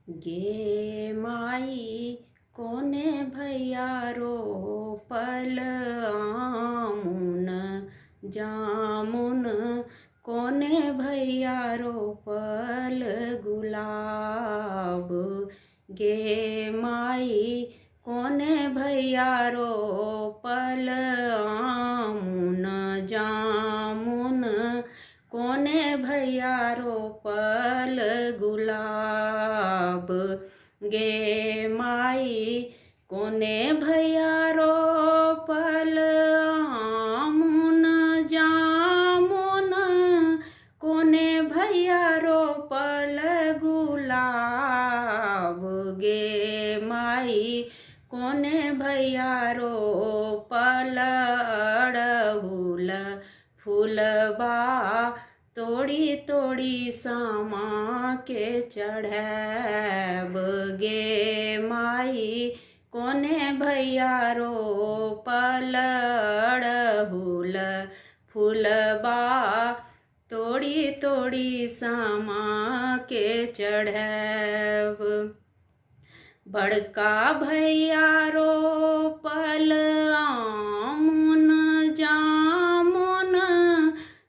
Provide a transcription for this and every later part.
गे माई कोने भैया रोपल आमुन जामुन, कोने भैया रोपल गुलाब। गे माई कोने भैया रोपल आमुन जामुन, कोने भैया रोपल गुलाब। गे माई कोने भैया रोपल आमुन जामुन, कोने भैया रोपल गुलाब। गे माई कोने भैया रोपल अड़हुल फूलबा, तोड़ी तोड़ी सामा के चढ़ैब। गे माई कोने भैया रोपल अड़हुल फूलबा, तोड़ी तोड़ी सामा के चढ़ैब। बड़का भैया रोपल आमुन जामुन,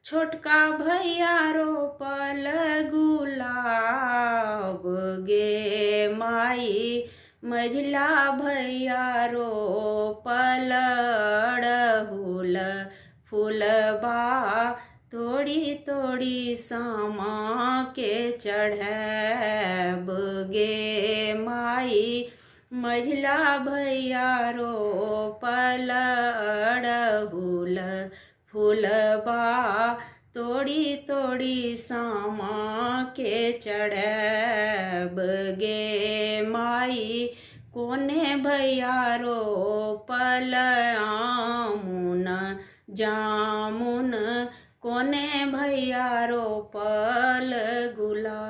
छोटका भैया रोपल गुलाब। गे माई मझला भैया रोपल अड़हुल फूलबा, तोड़ी तोड़ी सामा के चढ़ैब। गे माई मझला भैया रोपल अड़हुल फूलबा, तोड़ी तोड़ी सामा के चढ़ैब। गे माई कोने भैया रोपल आमुन जामुन, कोने भैया रोपल गुलाब।